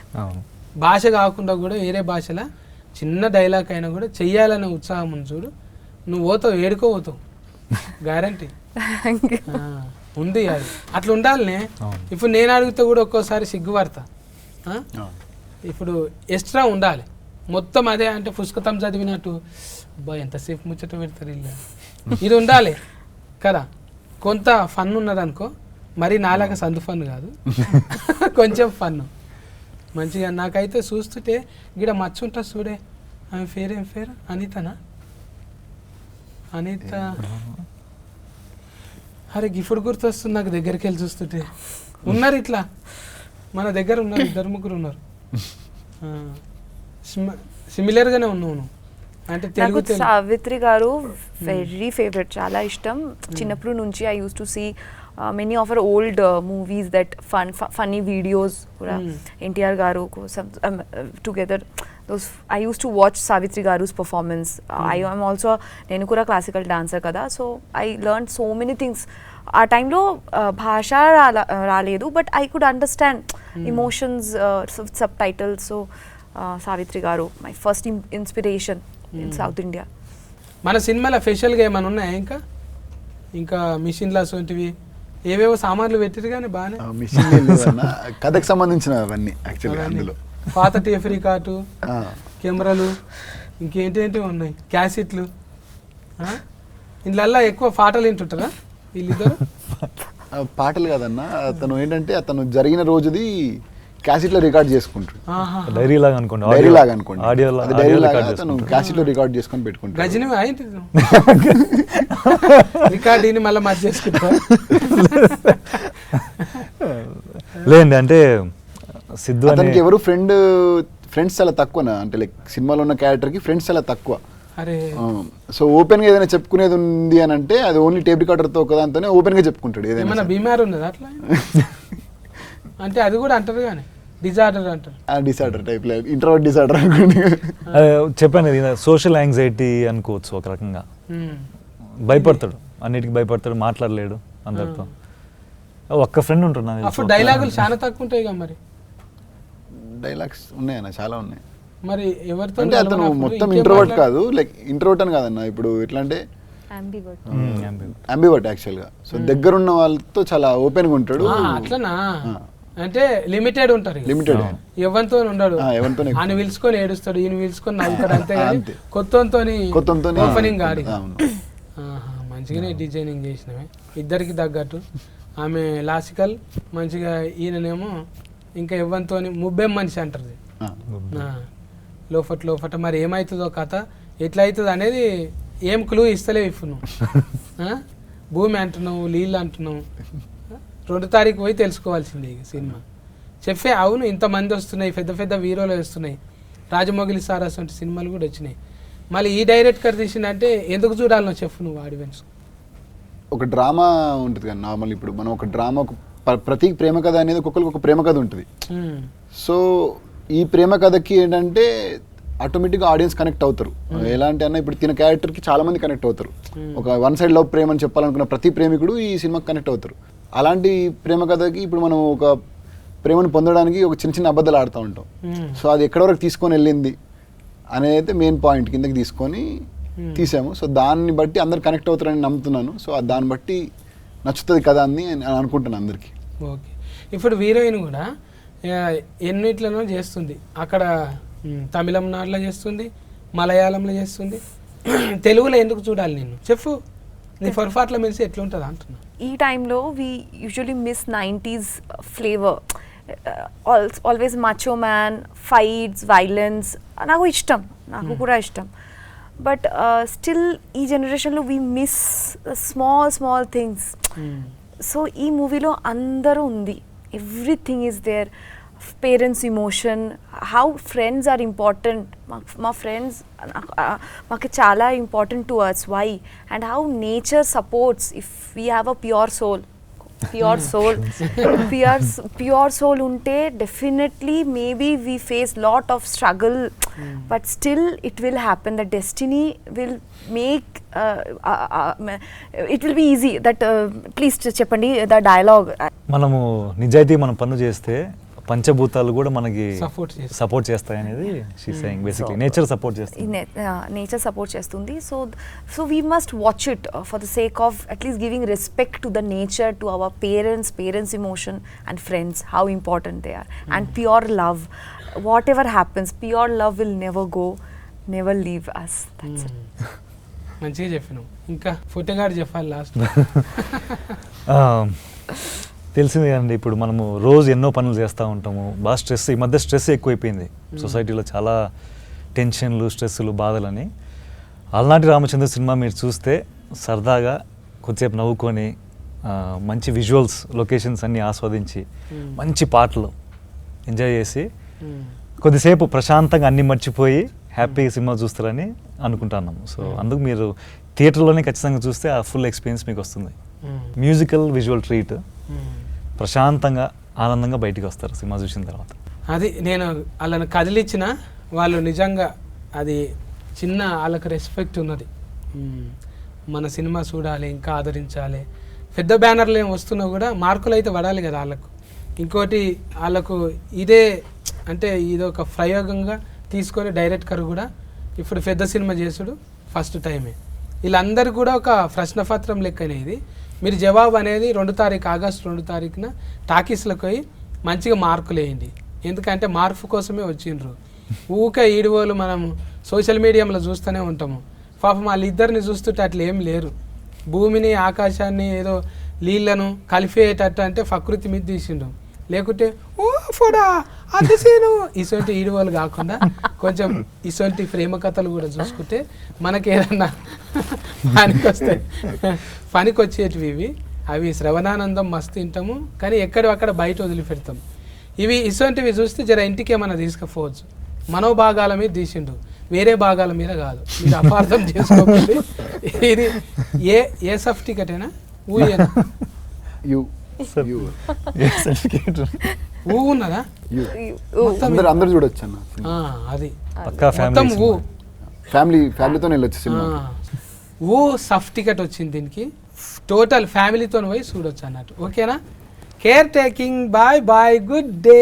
భాష కాకుండా కూడా వేరే భాషలో చిన్న డైలాగ్ అయినా కూడా చెయ్యాలనే ఉత్సాహం ఉంది చూడు, నువ్వు పోతావు, ఏడుకోపోతావు, గ్యారంటీ ఉంది. అది అట్లా ఉండాలనే. ఇప్పుడు నేను అడిగితే కూడా ఒక్కోసారి సిగ్గుపడతా. ఇప్పుడు ఎక్స్ట్రా ఉండాలి మొత్తం. అదే అంటే పుస్తకం చదివినట్టు అబ్బా ఎంతసేపు ముచ్చట పెడతారు ఇల్లు, ఇది ఉండాలి కదా. కొంత ఫన్ ఉన్నదనుకో, మరి నాలాగా సందు ఫన్ కాదు, కొంచెం ఫన్ మంచిగా. నాకైతే చూస్తుంటే గిడ మచ్చ ఉంటుంది చూడే, ఆమె పేరేం పేరు, అనితనా? అనిత. అరే గిఫ్ట్ గుర్తొస్తుంది నాకు, దగ్గరికి వెళ్ళి చూస్తుంటే. ఉన్నారు ఇట్లా మన దగ్గర ఉన్నారు, 2-3 ఉన్నారు. సిమిలర్గానే ఉన్నావు నువ్వు. అంటే తెలుగు. సావిత్రి గారు వెరీ ఫేవరెట్, చాలా ఇష్టం చిన్నప్పుడు నుంచి. I use to see many of our old movies, that funny videos కూడా NTR garu together. those I used to watch Savitri Garu's performance. I am also నేను కూడా క్లాసికల్ డాన్సర్ కదా, so I learn so many things. ఆ టైంలో భాష రాలేదు, but I could understand emotions, subtitles. So Savitri గారు my first inspiration in south India. మన సినిమాలో స్పెషల్గా ఏమైనా ఉన్నాయా? ఇంకా మిషన్లు అటువంటివి ఏవేవో సామాన్లు పెట్టారు కానీ బాగానే. కథకు సంబంధించిన అవన్నీ యాక్చువల్గా అందులో. పాత టేప్ రికార్డు, కెమెరాలు, ఇంకేంటి ఉన్నాయి, క్యాసెట్లు. ఇందులో ఎక్కువ పాటలు వింటుంటారా వీళ్ళిద్దరు? పాటలు కాదన్నా, అతను ఏంటంటే అతను జరిగిన రోజుది క్యాసెట్ లో రికార్డ్ చేసుకుంటాడు. డైరీ లాగా అనుకోండి, అతను క్యాసెట్ లో రికార్డ్ చేసుకొని పెట్టుకుంటాడు. గజని అయింది రికార్డ్ ini మళ్ళీ మార్చి చేసుకుంటా. లేదండి, అంటే సిద్ధు అతనికి ఎవరు ఫ్రెండ్స్ చాలా తక్కువనా, అంటే లైక్ సినిమాలో ఉన్న క్యారెక్టర్ కి ఫ్రెండ్స్ చాలా తక్కువ. సో ఓపెన్ గా ఏదైనా చెప్పుకునేది ఉంది అని అంటే అది ఓన్లీ టేప్ రికార్డర్ తో ఒకదాంతోనే ఓపెన్ గా చెప్పుకుంటాడు. ఏదైనా బీమార్ ఉన్నది అట్లా అంటే అది కూడా అంటారు కానీ డిజార్డర్ అంటారు. డిసార్డర్ టైప్, ఇంట్రోవర్ట్ డిసార్డర్ అనుకోండి. చెప్పాను ఇది సోషల్ యాంగ్జైటీ అనుకోవచ్చు ఒక రకంగా. భయపడతాడు, అన్నిటికీ భయపడతాడు, మాట్లాడలేడు అందరితో. ఒక్క ఫ్రెండ్ ఉంటాడు నాకు. అప్పుడు డైలాగులు చాలా తక్కువ ఉంటాయి కదా. మరి డైలాగ్స్ ఉన్నాయన్న, చాలా ఉన్నాయి. మరి ఎవరితో అంటే అతను మొత్తం ఇంట్రోవర్ట్ కాదు, లైక్ ఇంట్రోవర్ట్ అని కాదన్న. ఇప్పుడు ఎట్లా అంటే అంబివర్ట్ యాక్చువల్ గా. సో దగ్గరున్న వాళ్ళతో చాలా ఓపెన్ గా ఉంటాడు. అట్లనా? అంటే లిమిటెడ్ ఉంటారు, లిమిటెడ్. ఎవరితో ఉండడు, ఆయన పిలుచుకొని ఏడుస్తాడు, ఈయన పిలుచుకొని నవ్వుతాడు, అంతే. కొత్తతో ఓపెనింగ్ గాడి. మంచిగానే డిజైనింగ్ చేసినవే ఇద్దరికి తగ్గట్టు. ఆమె లాసికల్ మంచిగా, ఈయననేమో ఇంకా ఎవరితో ముబ్బేం మనిషి అంటారు. లోపట మరి ఏమవుతుందో కథ ఎట్లా అవుతుంది అనేది ఏం క్లూ ఇస్తలేవు ఇప్పుడు నువ్వు భూమి అంటున్నావు, నీళ్ళు అంటున్నావు. 2 తారీఖు పోయి తెలుసుకోవాల్సిందే ఇక సినిమా. చెప్పే అవును ఇంతమంది వస్తున్నాయి, పెద్ద పెద్ద హీరోలు వస్తున్నాయి, రాజమౌళి సార్ అటువంటి సినిమాలు కూడా వచ్చినాయి. మళ్ళీ ఈ డైరెక్టర్ తీసిందంటే ఎందుకు చూడాలనో చెప్పు నువ్వు ఆడియన్స్. ఒక డ్రామా ఉంటుంది కదా నార్మల్. ఇప్పుడు మనం ఒక డ్రామా ప్రతి ప్రేమ కథ అనేది ఒక్కొక్కరికి ఒక ప్రేమ కథ ఉంటుంది. సో ఈ ప్రేమ కథకి ఏంటంటే ఆటోమేటిక్గా ఆడియన్స్ కనెక్ట్ అవుతారు. ఎలాంటి అన్న ఇప్పుడు తిన క్యారెక్టర్కి చాలా మంది కనెక్ట్ అవుతారు. ఒక వన్ సైడ్ లవ్ ప్రేమ అని చెప్పాలనుకున్న ప్రతి ప్రేమికుడు ఈ సినిమాకి కనెక్ట్ అవుతారు. అలాంటి ప్రేమ కథకి ఇప్పుడు మనం ఒక ప్రేమను పొందడానికి ఒక చిన్న చిన్న అబద్ధాలు ఆడుతూ ఉంటాం. సో అది ఎక్కడి వరకు తీసుకొని వెళ్ళింది అనేది అయితే మెయిన్ పాయింట్ కిందకి తీసుకొని తీసాము. సో దాన్ని బట్టి అందరు కనెక్ట్ అవుతారని నమ్ముతున్నాను. సో దాన్ని బట్టి నచ్చుతుంది కదా అని అనుకుంటున్నాను అందరికీ. ఓకే, ఇప్పుడు హీరోయిన్ కూడా ఎన్నిట్లలో చేస్తుంది. అక్కడ తమిళనాడులో చేస్తుంది, మలయాళంలో చేస్తుంది, తెలుగులో ఎందుకు చూడాలి నేను చెప్పు. నీ పొరపాట్ల మెలిసి ఎట్లుంటుంది అంటున్నా. ఈ టైంలో we usually miss 90s flavour. Always macho man, fights, violence నాకు ఇష్టం, నాకు కూడా ఇష్టం. బట్ స్టిల్ ఈ జనరేషన్లో we miss small things. So ఈ మూవీలో అందరూ ఉంది, everything is there. Parents emotion, how friends are important. మా ఫ్రెండ్స్ మాకు చాలా important to us. Why and how nature supports if we have a pure soul. Pure soul ఉంటే definitely maybe we face lot of struggle, but still it will happen. The destiny will make it will be easy. That please చెప్పండి the dialogue. మనము నిజాయితీ మనం పన్ను చేస్తే పంచభూతాలు కూడా మనకి సపోర్ట్ చేస్తాయి అనేది she saying. Basically nature support చేస్తుంది. నేచర్ సపోర్ట్ చేస్తుంది. So we must watch it for the sake of at least giving respect to the nature, to our parents emotion and friends, how important they are. And pure love, whatever happens, pure love will never go, never leave us. That's it. మంచిగా చెప్పినావు. ఇంకా ఫోటోగాడు చెప్పాలి last. తెలిసింది కదండి, ఇప్పుడు మనము రోజు ఎన్నో పనులు చేస్తూ ఉంటాము. బాగా స్ట్రెస్, ఈ మధ్య స్ట్రెస్ ఎక్కువైపోయింది సొసైటీలో. చాలా టెన్షన్లు, స్ట్రెస్సులు, బాధలని. అలనాటి రామచంద్ర సినిమా మీరు చూస్తే సరదాగా కొద్దిసేపు నవ్వుకొని మంచి విజువల్స్, లొకేషన్స్ అన్నీ ఆస్వాదించి మంచి పాటలు ఎంజాయ్ చేసి కొద్దిసేపు ప్రశాంతంగా అన్నీ మర్చిపోయి హ్యాపీగా సినిమా చూస్తారని అనుకుంటున్నాము. సో అందుకు మీరు థియేటర్లోనే ఖచ్చితంగా చూస్తే ఆ ఫుల్ ఎక్స్పీరియన్స్ మీకు వస్తుంది. మ్యూజికల్, విజువల్ ట్రీట్, ప్రశాంతంగా ఆనందంగా బయటికి వస్తారు సినిమా చూసిన తర్వాత. అది నేను వాళ్ళని కదిలిచ్చిన వాళ్ళు నిజంగా అది చిన్న వాళ్ళకి రెస్పెక్ట్ ఉన్నది. మన సినిమా చూడాలి, ఇంకా ఆదరించాలి. పెద్ద బ్యానర్లు ఏం వస్తున్నా కూడా మార్కులు అయితే పడాలి కదా వాళ్ళకు. ఇంకోటి వాళ్ళకు ఇదే అంటే ఇదొక ప్రయోగంగా తీసుకొని డైరెక్టర్ కూడా ఇప్పుడు పెద్ద సినిమా చేసుడు ఫస్ట్ టైమే. వీళ్ళందరూ కూడా ఒక ప్రశ్నపత్రం లెక్కనే ఇది. మీరు జవాబు అనేది 2 తారీఖు ఆగస్టు 2 తారీఖున టాకీస్లకు పోయి మంచిగా మార్కులు వేయండి. ఎందుకంటే మార్పు కోసమే వచ్చిండ్రు. ఊకే ఈడివోలు మనం సోషల్ మీడియాలో చూస్తూనే ఉంటాము. పాపం వాళ్ళిద్దరిని చూస్తుంటే అట్లా ఏం లేరు. భూమిని, ఆకాశాన్ని, ఏదో నీళ్లను కలిపేటట్టు అంటే ప్రకృతి మీద తీసిండు. లేకుంటే ఓ ఫోడా అది సీను ఇటువంటి ఈడివోలు కాకుండా కొంచెం ఇటువంటి ప్రేమ కథలు కూడా చూసుకుంటే మనకి ఏదన్నా పనికి వచ్చేటివి ఇవి. అవి శ్రవణానందం మస్తు తింటాము, కానీ అక్కడ బయట వదిలిపెడతాం. ఇవి ఇటువంటివి చూస్తే జర ఇంటికి ఏమన్నా తీసుకుపోవచ్చు. మనోభాగాల మీద తీసిండు, వేరే భాగాల మీద కాదు. మీరు అపార్థం చేసుకోకండి. ఇది ఏ సర్టిఫికెటేనా ఊయేనా ఊ ఉన్నదా? అందరు చూడొచ్చు అన్న. అది మొత్తం ఊ ఫ్యామిలీతో వెళ్ళొచ్చు సినిమా. ఊ సర్టిఫికెట్ వచ్చింది దీనికి. టోటల్ ఫ్యామిలీతో పోయి చూడొచ్చు అన్నట్టు. ఓకేనా? Care taking. Bye bye, good day.